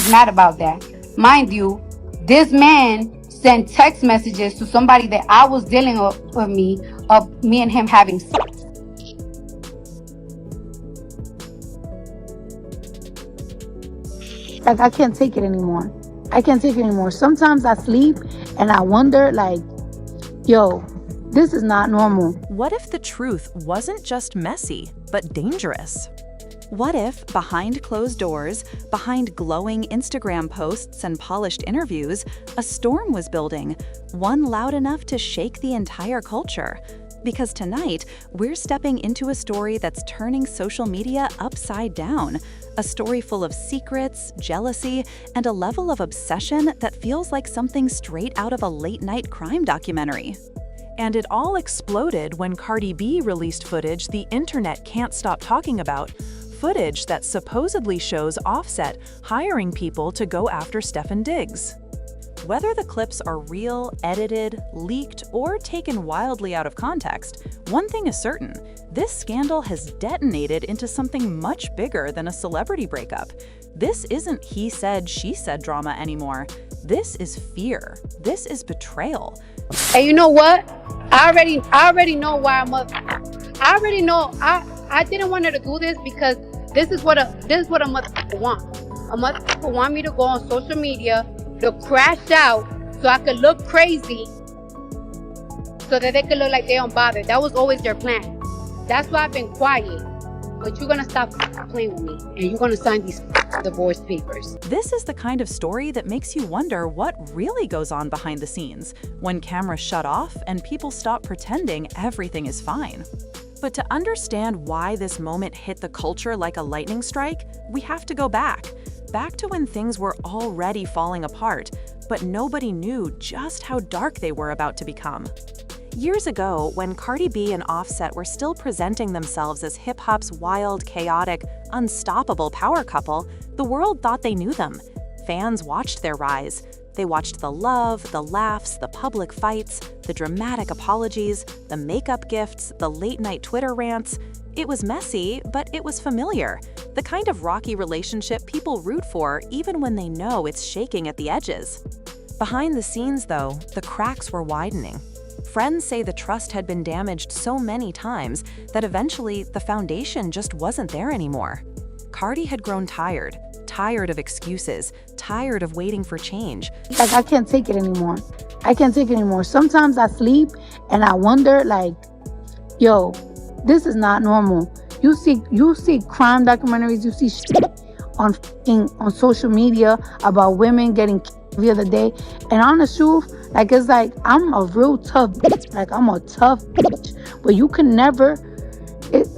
was mad about that. Mind you, this man sent text messages to somebody that I was dealing with me of me and him having sex. Like, I can't take it anymore. I can't take it anymore. Sometimes I sleep and I wonder, like, yo, this is not normal. What if the truth wasn't just messy, but dangerous? What if, behind closed doors, behind glowing Instagram posts and polished interviews, a storm was building, one loud enough to shake the entire culture? Because tonight, we're stepping into a story that's turning social media upside down. A story full of secrets, jealousy, and a level of obsession that feels like something straight out of a late-night crime documentary. And it all exploded when Cardi B released footage the internet can't stop talking about, footage that supposedly shows Offset hiring people to go after Stefon Diggs. Whether the clips are real, edited, leaked, or taken wildly out of context, one thing is certain: this scandal has detonated into something much bigger than a celebrity breakup. This isn't he said, she said drama anymore. This is fear. This is betrayal. And you know what? I already know why I already know I didn't want her to do this because this is what a motherfucker want. A motherfucker want me to go on social media to crash out so I could look crazy so that they could look like they don't bother. That was always their plan. That's why I've been quiet. But you're gonna stop playing with me and you're gonna sign these divorce papers. This is the kind of story that makes you wonder what really goes on behind the scenes when cameras shut off and people stop pretending everything is fine. But to understand why this moment hit the culture like a lightning strike, we have to go back to when things were already falling apart, but nobody knew just how dark they were about to become. Years ago, when Cardi B and Offset were still presenting themselves as hip-hop's wild, chaotic, unstoppable power couple, the world thought they knew them. Fans watched their rise. They watched the love, the laughs, the public fights, the dramatic apologies, the makeup gifts, the late-night Twitter rants. It was messy, but it was familiar. The kind of rocky relationship people root for even when they know it's shaking at the edges. Behind the scenes, though, the cracks were widening. Friends say the trust had been damaged so many times that eventually the foundation just wasn't there anymore. Cardi had grown tired of excuses, tired of waiting for change. Like, I can't take it anymore. I can't take it anymore. Sometimes I sleep and I wonder, like, yo, this is not normal. You see crime documentaries, you see shit on social media about women getting killed the other day. And on the truth, like, it's like, I'm a real tough bitch. Like, I'm a tough bitch. But you can never,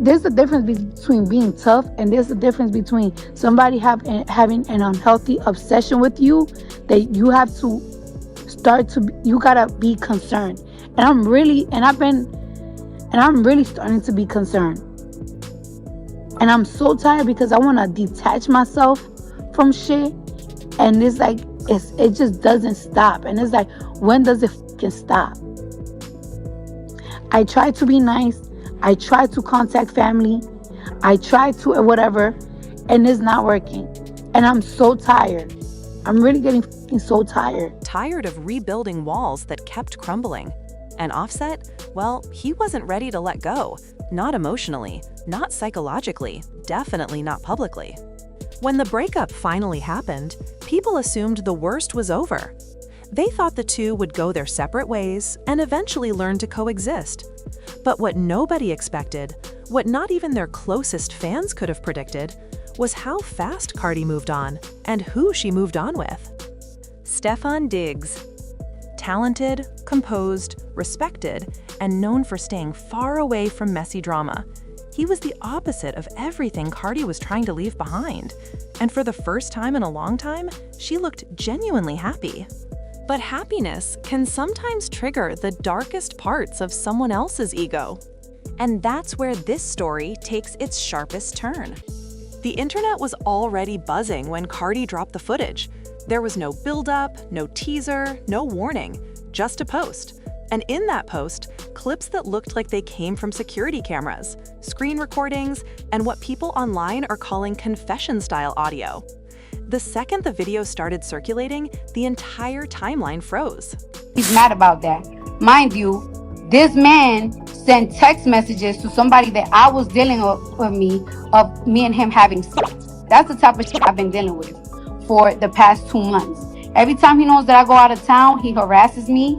there's a difference between being tough and there's a difference between somebody having an unhealthy obsession with you that you have to you gotta be concerned. And I'm really starting to be concerned. And I'm so tired because I want to detach myself from shit. And it's like, it just doesn't stop. And it's like, when does it fucking stop? I try to be nice. I try to contact family. I try to whatever. And it's not working. And I'm so tired. I'm really getting fucking so tired. Tired of rebuilding walls that kept crumbling. And Offset, well, he wasn't ready to let go. Not emotionally, not psychologically, definitely not publicly. When the breakup finally happened, people assumed the worst was over. They thought the two would go their separate ways and eventually learn to coexist. But what nobody expected, what not even their closest fans could have predicted, was how fast Cardi moved on and who she moved on with. Stefon Diggs. Talented, composed, respected, and known for staying far away from messy drama. He was the opposite of everything Cardi was trying to leave behind. And for the first time in a long time, she looked genuinely happy. But happiness can sometimes trigger the darkest parts of someone else's ego. And that's where this story takes its sharpest turn. The internet was already buzzing when Cardi dropped the footage. There was no build-up, no teaser, no warning, just a post. And in that post, clips that looked like they came from security cameras, screen recordings, and what people online are calling confession-style audio. The second the video started circulating, the entire timeline froze. He's mad about that. Mind you, this man sent text messages to somebody that I was dealing with me and him having sex. That's the type of shit I've been dealing with for the past 2 months. Every time he knows that I go out of town, he harasses me.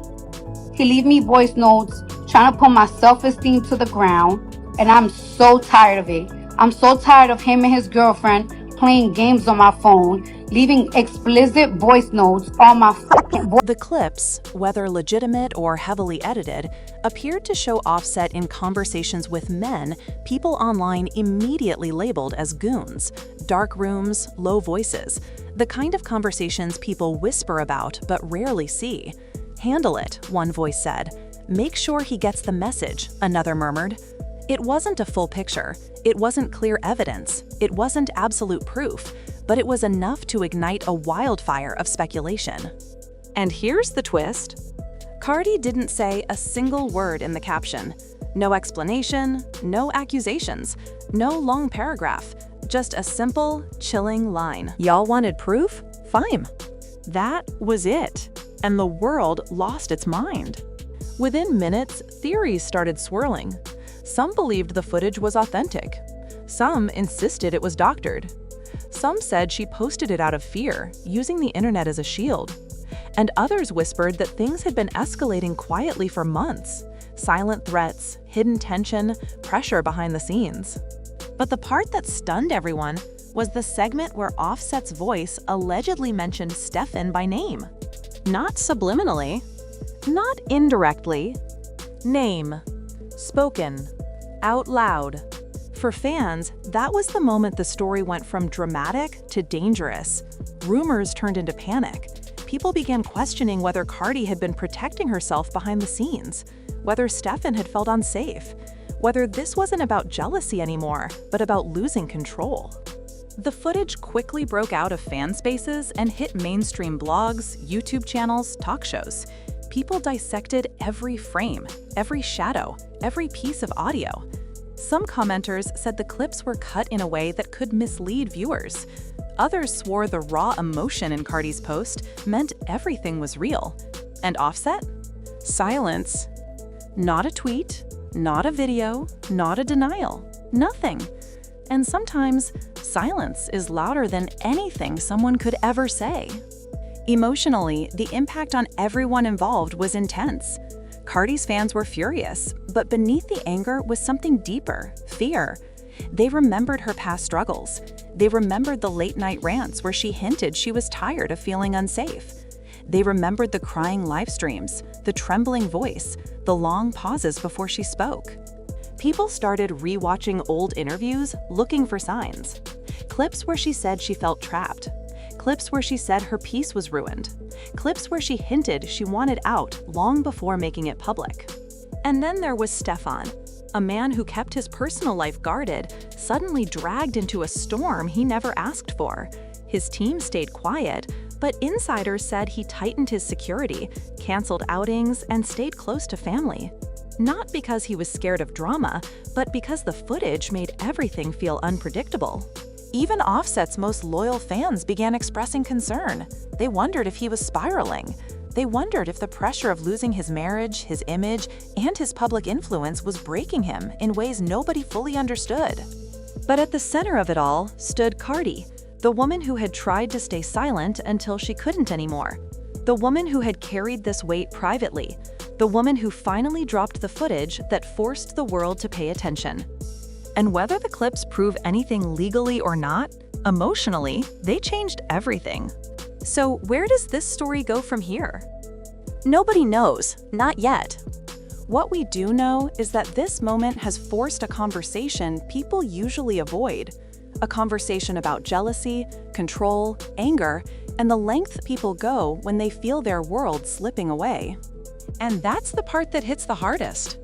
He leave me voice notes trying to put my self-esteem to the ground, and I'm so tired of it. I'm so tired of him and his girlfriend playing games on my phone, leaving explicit voice notes on my fucking voice. The clips, whether legitimate or heavily edited, appeared to show Offset in conversations with men people online immediately labeled as goons, dark rooms, low voices, the kind of conversations people whisper about but rarely see. "Handle it," one voice said. "Make sure he gets the message," another murmured. It wasn't a full picture, it wasn't clear evidence, it wasn't absolute proof, but it was enough to ignite a wildfire of speculation. And here's the twist. Cardi didn't say a single word in the caption. No explanation, no accusations, no long paragraph, just a simple, chilling line. Y'all wanted proof? Fine. That was it. And the world lost its mind. Within minutes, theories started swirling. Some believed the footage was authentic. Some insisted it was doctored. Some said she posted it out of fear, using the internet as a shield. And others whispered that things had been escalating quietly for months. Silent threats, hidden tension, pressure behind the scenes. But the part that stunned everyone was the segment where Offset's voice allegedly mentioned Stefon by name. Not subliminally, not indirectly. Name. Spoken. Out loud. For fans, that was the moment the story went from dramatic to dangerous. Rumors turned into panic. People began questioning whether Cardi had been protecting herself behind the scenes, whether Stefon had felt unsafe, whether this wasn't about jealousy anymore, but about losing control. The footage quickly broke out of fan spaces and hit mainstream blogs, YouTube channels, talk shows. People dissected every frame, every shadow, every piece of audio. Some commenters said the clips were cut in a way that could mislead viewers. Others swore the raw emotion in Cardi's post meant everything was real. And Offset? Silence. Not a tweet, not a video, not a denial. Nothing. And sometimes, silence is louder than anything someone could ever say. Emotionally, the impact on everyone involved was intense. Cardi's fans were furious, but beneath the anger was something deeper, fear. They remembered her past struggles. They remembered the late-night rants where she hinted she was tired of feeling unsafe. They remembered the crying live streams, the trembling voice, the long pauses before she spoke. People started rewatching old interviews, looking for signs. Clips where she said she felt trapped. Clips where she said her peace was ruined. Clips where she hinted she wanted out long before making it public. And then there was Stefon, a man who kept his personal life guarded, suddenly dragged into a storm he never asked for. His team stayed quiet, but insiders said he tightened his security, canceled outings, and stayed close to family. Not because he was scared of drama, but because the footage made everything feel unpredictable. Even Offset's most loyal fans began expressing concern. They wondered if he was spiraling. They wondered if the pressure of losing his marriage, his image, and his public influence was breaking him in ways nobody fully understood. But at the center of it all stood Cardi, the woman who had tried to stay silent until she couldn't anymore. The woman who had carried this weight privately. The woman who finally dropped the footage that forced the world to pay attention. And whether the clips prove anything legally or not, emotionally, they changed everything. So where does this story go from here? Nobody knows, not yet. What we do know is that this moment has forced a conversation people usually avoid. A conversation about jealousy, control, anger, and the length people go when they feel their world slipping away. And that's the part that hits the hardest.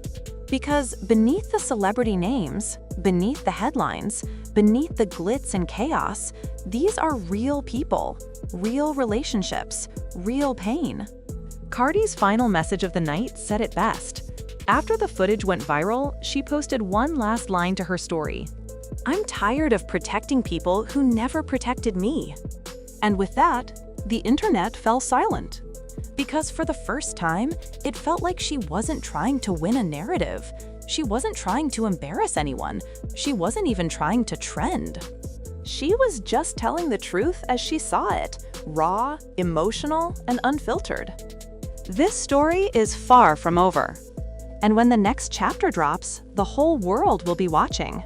Because beneath the celebrity names, beneath the headlines, beneath the glitz and chaos, these are real people, real relationships, real pain. Cardi's final message of the night said it best. After the footage went viral, she posted one last line to her story. "I'm tired of protecting people who never protected me." And with that, the internet fell silent. Because for the first time, it felt like she wasn't trying to win a narrative. She wasn't trying to embarrass anyone. She wasn't even trying to trend. She was just telling the truth as she saw it, raw, emotional, and unfiltered. This story is far from over. And when the next chapter drops, the whole world will be watching.